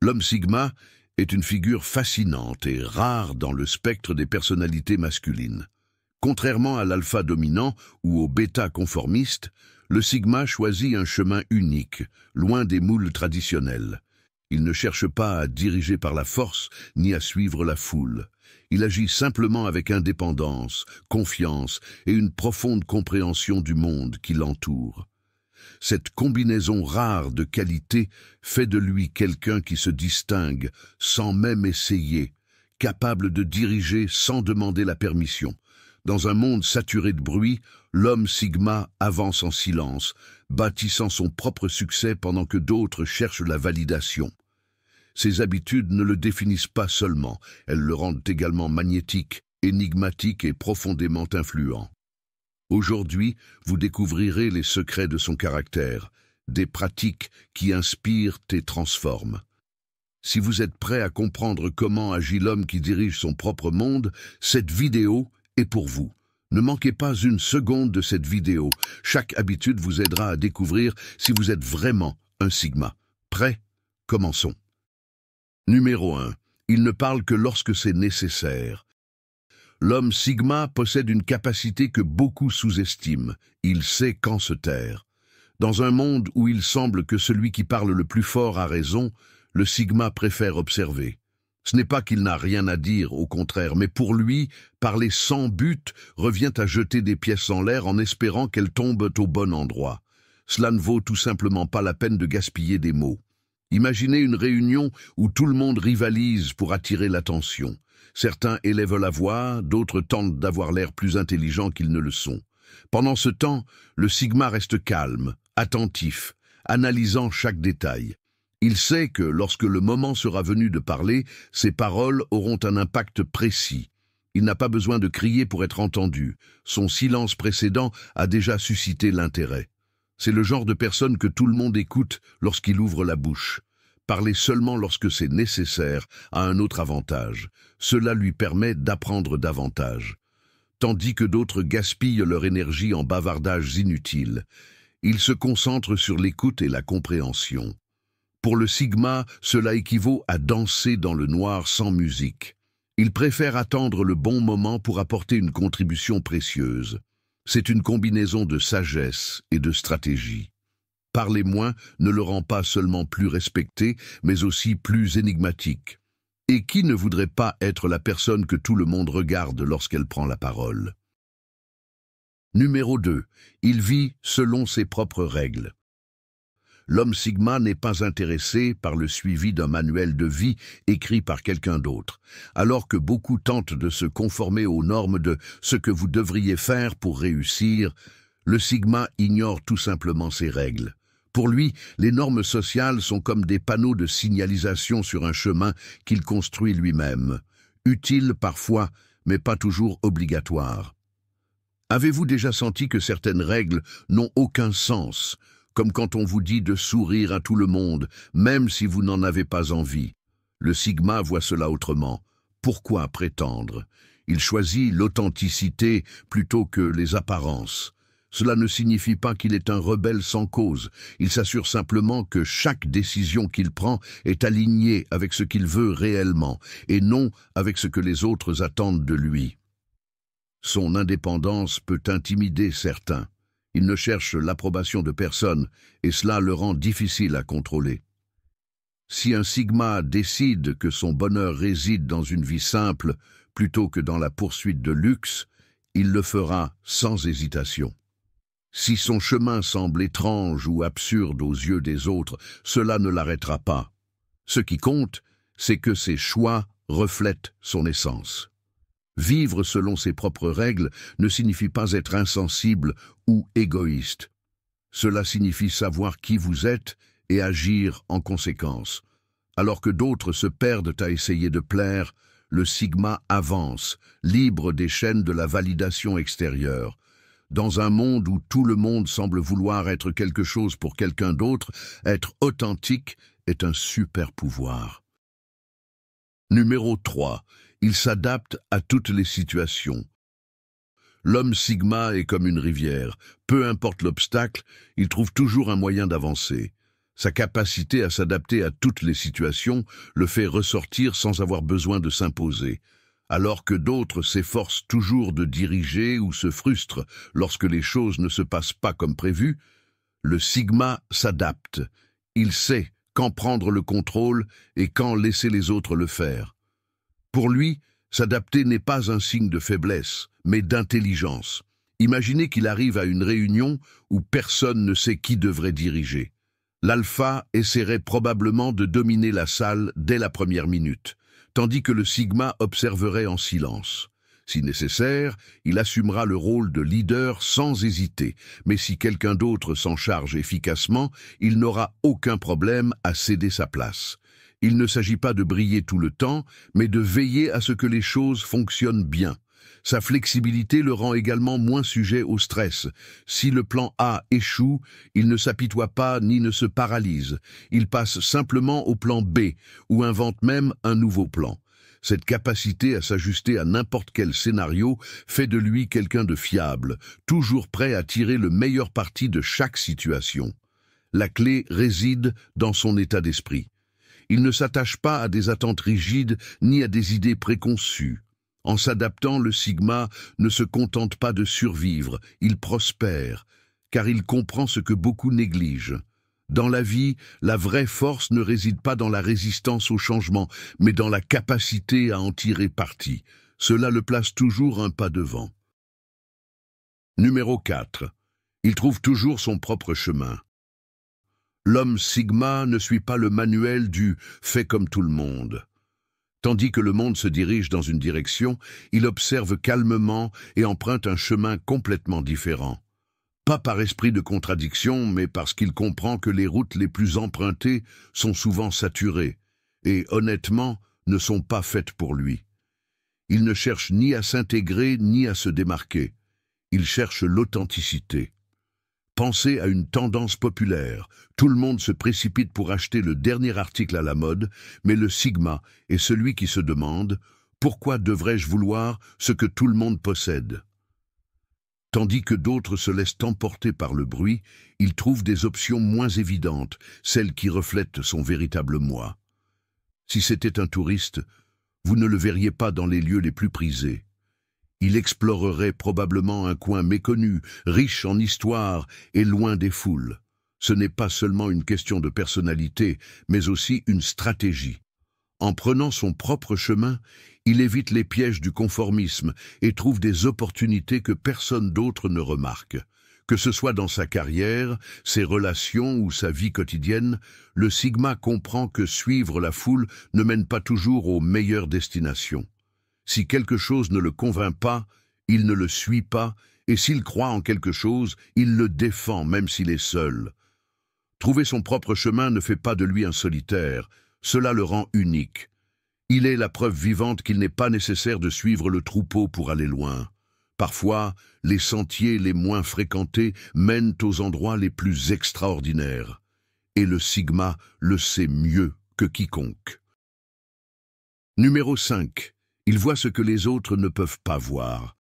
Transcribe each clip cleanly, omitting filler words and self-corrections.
L'homme Sigma est une figure fascinante et rare dans le spectre des personnalités masculines. Contrairement à l'alpha dominant ou au bêta conformiste, le Sigma choisit un chemin unique, loin des moules traditionnels. Il ne cherche pas à diriger par la force ni à suivre la foule. Il agit simplement avec indépendance, confiance et une profonde compréhension du monde qui l'entoure. Cette combinaison rare de qualités fait de lui quelqu'un qui se distingue sans même essayer, capable de diriger sans demander la permission. Dans un monde saturé de bruit, l'homme Sigma avance en silence, bâtissant son propre succès pendant que d'autres cherchent la validation. Ses habitudes ne le définissent pas seulement, elles le rendent également magnétique, énigmatique et profondément influent. Aujourd'hui, vous découvrirez les secrets de son caractère, des pratiques qui inspirent et transforment. Si vous êtes prêt à comprendre comment agit l'homme qui dirige son propre monde, cette vidéo est pour vous. Ne manquez pas une seconde de cette vidéo. Chaque habitude vous aidera à découvrir si vous êtes vraiment un Sigma. Prêt? Commençons. Numéro 1. Il ne parle que lorsque c'est nécessaire. L'homme Sigma possède une capacité que beaucoup sous-estiment. Il sait quand se taire. Dans un monde où il semble que celui qui parle le plus fort a raison, le Sigma préfère observer. Ce n'est pas qu'il n'a rien à dire, au contraire, mais pour lui, parler sans but revient à jeter des pièces en l'air en espérant qu'elles tombent au bon endroit. Cela ne vaut tout simplement pas la peine de gaspiller des mots. Imaginez une réunion où tout le monde rivalise pour attirer l'attention. Certains élèvent la voix, d'autres tentent d'avoir l'air plus intelligents qu'ils ne le sont. Pendant ce temps, le Sigma reste calme, attentif, analysant chaque détail. Il sait que lorsque le moment sera venu de parler, ses paroles auront un impact précis. Il n'a pas besoin de crier pour être entendu. Son silence précédent a déjà suscité l'intérêt. C'est le genre de personne que tout le monde écoute lorsqu'il ouvre la bouche. Parler seulement lorsque c'est nécessaire a un autre avantage. Cela lui permet d'apprendre davantage. Tandis que d'autres gaspillent leur énergie en bavardages inutiles, il se concentre sur l'écoute et la compréhension. Pour le Sigma, cela équivaut à danser dans le noir sans musique. Il préfère attendre le bon moment pour apporter une contribution précieuse. C'est une combinaison de sagesse et de stratégie. Parler moins ne le rend pas seulement plus respecté, mais aussi plus énigmatique. Et qui ne voudrait pas être la personne que tout le monde regarde lorsqu'elle prend la parole? Numéro 2. Il vit selon ses propres règles. L'homme Sigma n'est pas intéressé par le suivi d'un manuel de vie écrit par quelqu'un d'autre, alors que beaucoup tentent de se conformer aux normes de ce que vous devriez faire pour réussir. Le Sigma ignore tout simplement ces règles. Pour lui, les normes sociales sont comme des panneaux de signalisation sur un chemin qu'il construit lui-même, utiles parfois, mais pas toujours obligatoires. Avez-vous déjà senti que certaines règles n'ont aucun sens, comme quand on vous dit de sourire à tout le monde, même si vous n'en avez pas envie? Le Sigma voit cela autrement. Pourquoi prétendre? Il choisit l'authenticité plutôt que les apparences. Cela ne signifie pas qu'il est un rebelle sans cause. Il s'assure simplement que chaque décision qu'il prend est alignée avec ce qu'il veut réellement, et non avec ce que les autres attendent de lui. Son indépendance peut intimider certains. Il ne cherche l'approbation de personne, et cela le rend difficile à contrôler. Si un Sigma décide que son bonheur réside dans une vie simple plutôt que dans la poursuite de luxe, il le fera sans hésitation. Si son chemin semble étrange ou absurde aux yeux des autres, cela ne l'arrêtera pas. Ce qui compte, c'est que ses choix reflètent son essence. Vivre selon ses propres règles ne signifie pas être insensible ou égoïste. Cela signifie savoir qui vous êtes et agir en conséquence. Alors que d'autres se perdent à essayer de plaire, le Sigma avance, libre des chaînes de la validation extérieure. Dans un monde où tout le monde semble vouloir être quelque chose pour quelqu'un d'autre, être authentique est un super pouvoir. Numéro 3. Il s'adapte à toutes les situations. L'homme Sigma est comme une rivière. Peu importe l'obstacle, il trouve toujours un moyen d'avancer. Sa capacité à s'adapter à toutes les situations le fait ressortir sans avoir besoin de s'imposer, alors que d'autres s'efforcent toujours de diriger ou se frustrent lorsque les choses ne se passent pas comme prévu. Le Sigma s'adapte. Il sait quand prendre le contrôle et quand laisser les autres le faire. Pour lui, s'adapter n'est pas un signe de faiblesse, mais d'intelligence. Imaginez qu'il arrive à une réunion où personne ne sait qui devrait diriger. L'alpha essaierait probablement de dominer la salle dès la première minute, tandis que le sigma observerait en silence. Si nécessaire, il assumera le rôle de leader sans hésiter, mais si quelqu'un d'autre s'en charge efficacement, il n'aura aucun problème à céder sa place. Il ne s'agit pas de briller tout le temps, mais de veiller à ce que les choses fonctionnent bien. Sa flexibilité le rend également moins sujet au stress. Si le plan A échoue, il ne s'apitoie pas ni ne se paralyse. Il passe simplement au plan B, ou invente même un nouveau plan. Cette capacité à s'ajuster à n'importe quel scénario fait de lui quelqu'un de fiable, toujours prêt à tirer le meilleur parti de chaque situation. La clé réside dans son état d'esprit. Il ne s'attache pas à des attentes rigides ni à des idées préconçues. En s'adaptant, le Sigma ne se contente pas de survivre, il prospère, car il comprend ce que beaucoup négligent. Dans la vie, la vraie force ne réside pas dans la résistance au changement, mais dans la capacité à en tirer parti. Cela le place toujours un pas devant. Numéro 4. Il trouve toujours son propre chemin. L'homme Sigma ne suit pas le manuel du « fait comme tout le monde ». Tandis que le monde se dirige dans une direction, il observe calmement et emprunte un chemin complètement différent. Pas par esprit de contradiction, mais parce qu'il comprend que les routes les plus empruntées sont souvent saturées, et honnêtement, ne sont pas faites pour lui. Il ne cherche ni à s'intégrer ni à se démarquer. Il cherche l'authenticité. Pensez à une tendance populaire. Tout le monde se précipite pour acheter le dernier article à la mode, mais le Sigma est celui qui se demande « Pourquoi devrais-je vouloir ce que tout le monde possède ?» Tandis que d'autres se laissent emporter par le bruit, il trouve des options moins évidentes, celles qui reflètent son véritable moi. Si c'était un touriste, vous ne le verriez pas dans les lieux les plus prisés. Il explorerait probablement un coin méconnu, riche en histoire et loin des foules. Ce n'est pas seulement une question de personnalité, mais aussi une stratégie. En prenant son propre chemin, il évite les pièges du conformisme et trouve des opportunités que personne d'autre ne remarque. Que ce soit dans sa carrière, ses relations ou sa vie quotidienne, le Sigma comprend que suivre la foule ne mène pas toujours aux meilleures destinations. Si quelque chose ne le convainc pas, il ne le suit pas, et s'il croit en quelque chose, il le défend même s'il est seul. Trouver son propre chemin ne fait pas de lui un solitaire, cela le rend unique. Il est la preuve vivante qu'il n'est pas nécessaire de suivre le troupeau pour aller loin. Parfois, les sentiers les moins fréquentés mènent aux endroits les plus extraordinaires. Et le Sigma le sait mieux que quiconque. Numéro 5. Il voit ce que les autres ne peuvent pas voir.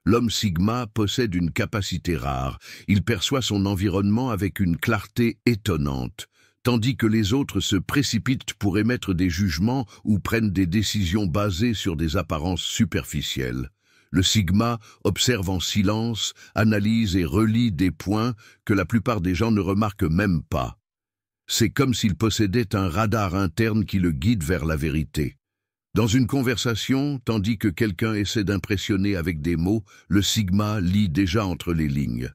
L'homme Sigma possède une capacité rare. Il perçoit son environnement avec une clarté étonnante, tandis que les autres se précipitent pour émettre des jugements ou prennent des décisions basées sur des apparences superficielles. Le Sigma observe en silence, analyse et relie des points que la plupart des gens ne remarquent même pas. C'est comme s'il possédait un radar interne qui le guide vers la vérité. Dans une conversation, tandis que quelqu'un essaie d'impressionner avec des mots, le Sigma lit déjà entre les lignes.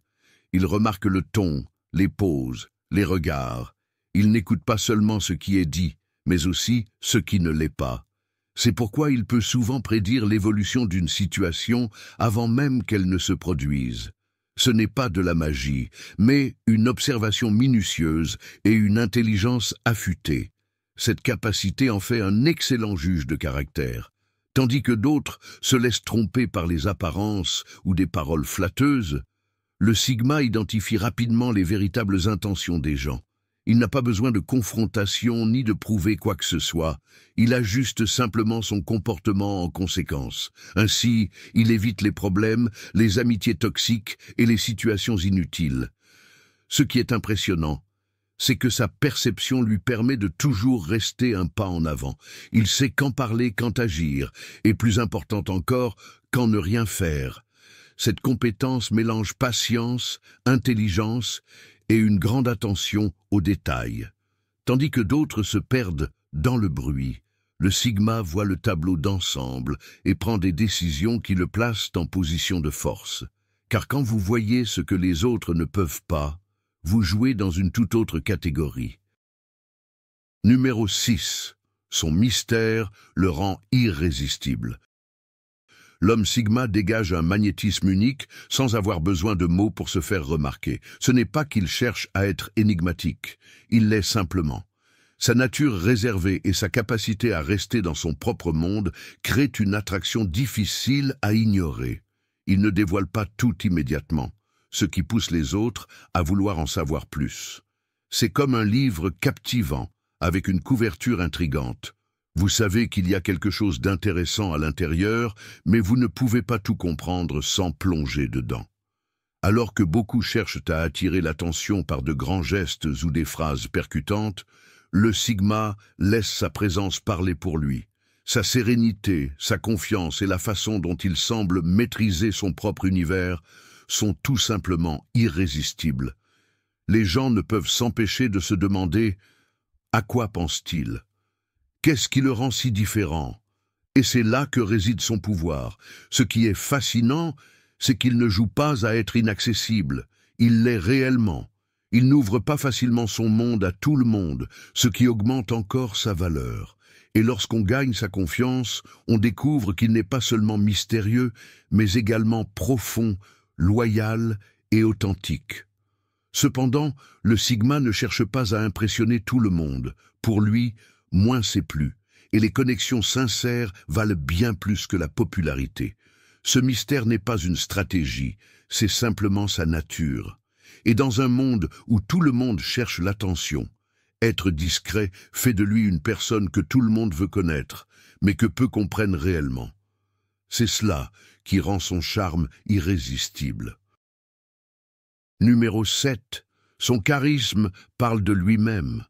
Il remarque le ton, les pauses, les regards. Il n'écoute pas seulement ce qui est dit, mais aussi ce qui ne l'est pas. C'est pourquoi il peut souvent prédire l'évolution d'une situation avant même qu'elle ne se produise. Ce n'est pas de la magie, mais une observation minutieuse et une intelligence affûtée. Cette capacité en fait un excellent juge de caractère, tandis que d'autres se laissent tromper par les apparences ou des paroles flatteuses. Le Sigma identifie rapidement les véritables intentions des gens. Il n'a pas besoin de confrontation ni de prouver quoi que ce soit. Il ajuste simplement son comportement en conséquence. Ainsi, il évite les problèmes, les amitiés toxiques et les situations inutiles. Ce qui est impressionnant, c'est que sa perception lui permet de toujours rester un pas en avant. Il sait quand parler, quand agir, et plus important encore, quand ne rien faire. Cette compétence mélange patience, intelligence et une grande attention aux détails. Tandis que d'autres se perdent dans le bruit, le Sigma voit le tableau d'ensemble et prend des décisions qui le placent en position de force. Car quand vous voyez ce que les autres ne peuvent pas, vous jouez dans une toute autre catégorie. Numéro 6. Son mystère le rend irrésistible. L'homme Sigma dégage un magnétisme unique sans avoir besoin de mots pour se faire remarquer. Ce n'est pas qu'il cherche à être énigmatique, il l'est simplement. Sa nature réservée et sa capacité à rester dans son propre monde créent une attraction difficile à ignorer. Il ne dévoile pas tout immédiatement, ce qui pousse les autres à vouloir en savoir plus. C'est comme un livre captivant, avec une couverture intrigante. Vous savez qu'il y a quelque chose d'intéressant à l'intérieur, mais vous ne pouvez pas tout comprendre sans plonger dedans. Alors que beaucoup cherchent à attirer l'attention par de grands gestes ou des phrases percutantes, le Sigma laisse sa présence parler pour lui. Sa sérénité, sa confiance et la façon dont il semble maîtriser son propre univers sont tout simplement irrésistibles. Les gens ne peuvent s'empêcher de se demander « À quoi pense-t-il » Qu'est-ce qui le rend si différent? Et c'est là que réside son pouvoir. Ce qui est fascinant, c'est qu'il ne joue pas à être inaccessible. Il l'est réellement. Il n'ouvre pas facilement son monde à tout le monde, ce qui augmente encore sa valeur. Et lorsqu'on gagne sa confiance, on découvre qu'il n'est pas seulement mystérieux, mais également profond, loyal et authentique. Cependant, le Sigma ne cherche pas à impressionner tout le monde. Pour lui, moins c'est plus, et les connexions sincères valent bien plus que la popularité. Ce mystère n'est pas une stratégie, c'est simplement sa nature. Et dans un monde où tout le monde cherche l'attention, être discret fait de lui une personne que tout le monde veut connaître, mais que peu comprennent réellement. C'est cela qui rend son charme irrésistible. Numéro 7. Son charisme parle de lui-même.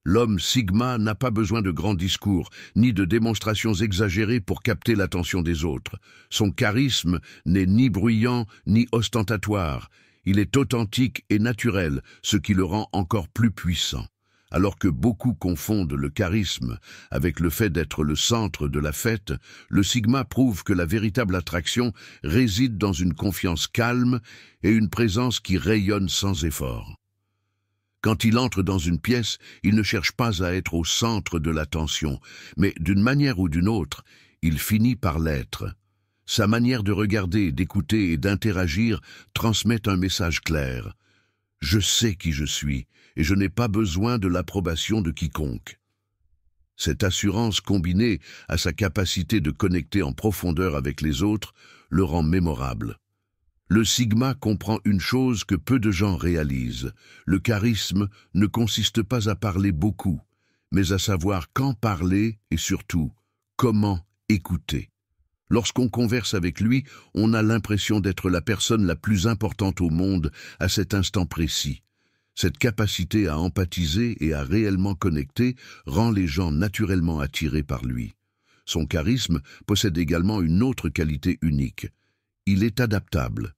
L'homme Sigma n'a pas besoin de grands discours, ni de démonstrations exagérées pour capter l'attention des autres. Son charisme n'est ni bruyant, ni ostentatoire. Il est authentique et naturel, ce qui le rend encore plus puissant. Alors que beaucoup confondent le charisme avec le fait d'être le centre de la fête, le Sigma prouve que la véritable attraction réside dans une confiance calme et une présence qui rayonne sans effort. Quand il entre dans une pièce, il ne cherche pas à être au centre de l'attention, mais d'une manière ou d'une autre, il finit par l'être. Sa manière de regarder, d'écouter et d'interagir transmet un message clair. Je sais qui je suis, et je n'ai pas besoin de l'approbation de quiconque. Cette assurance combinée à sa capacité de connecter en profondeur avec les autres le rend mémorable. Le Sigma comprend une chose que peu de gens réalisent. Le charisme ne consiste pas à parler beaucoup, mais à savoir quand parler et surtout comment écouter. Lorsqu'on converse avec lui, on a l'impression d'être la personne la plus importante au monde à cet instant précis. Cette capacité à empathiser et à réellement connecter rend les gens naturellement attirés par lui. Son charisme possède également une autre qualité unique. Il est adaptable.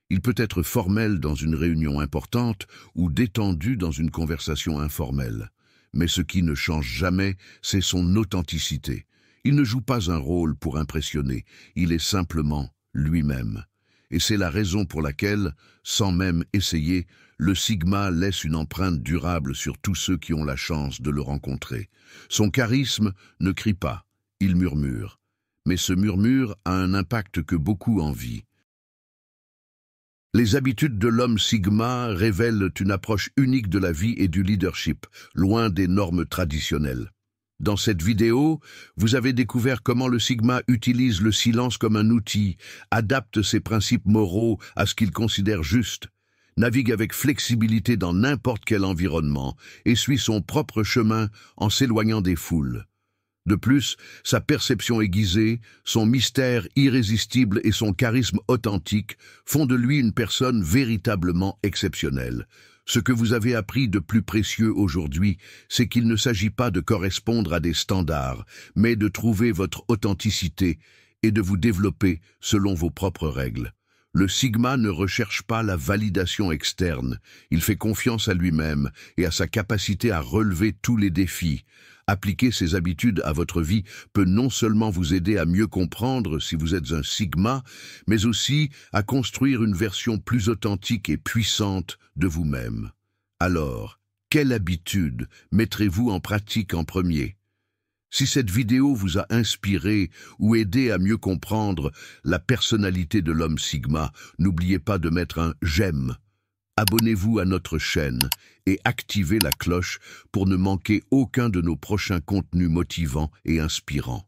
Il peut être formel dans une réunion importante ou détendu dans une conversation informelle. Mais ce qui ne change jamais, c'est son authenticité. Il ne joue pas un rôle pour impressionner, il est simplement lui-même. Et c'est la raison pour laquelle, sans même essayer, le Sigma laisse une empreinte durable sur tous ceux qui ont la chance de le rencontrer. Son charisme ne crie pas, il murmure. Mais ce murmure a un impact que beaucoup envient. Les habitudes de l'homme Sigma révèlent une approche unique de la vie et du leadership, loin des normes traditionnelles. Dans cette vidéo, vous avez découvert comment le Sigma utilise le silence comme un outil, adapte ses principes moraux à ce qu'il considère juste, navigue avec flexibilité dans n'importe quel environnement et suit son propre chemin en s'éloignant des foules. De plus, sa perception aiguisée, son mystère irrésistible et son charisme authentique font de lui une personne véritablement exceptionnelle. Ce que vous avez appris de plus précieux aujourd'hui, c'est qu'il ne s'agit pas de correspondre à des standards, mais de trouver votre authenticité et de vous développer selon vos propres règles. Le Sigma ne recherche pas la validation externe, il fait confiance à lui-même et à sa capacité à relever tous les défis. Appliquer ces habitudes à votre vie peut non seulement vous aider à mieux comprendre si vous êtes un Sigma, mais aussi à construire une version plus authentique et puissante de vous-même. Alors, quelle habitude mettrez-vous en pratique en premier ? Si cette vidéo vous a inspiré ou aidé à mieux comprendre la personnalité de l'homme Sigma, n'oubliez pas de mettre un « j'aime ». Abonnez-vous à notre chaîne et activez la cloche pour ne manquer aucun de nos prochains contenus motivants et inspirants.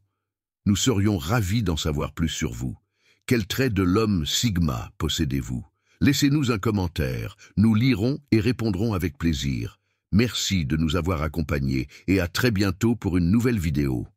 Nous serions ravis d'en savoir plus sur vous. Quels traits de l'homme Sigma possédez-vous? Laissez-nous un commentaire, nous lirons et répondrons avec plaisir. Merci de nous avoir accompagnés et à très bientôt pour une nouvelle vidéo.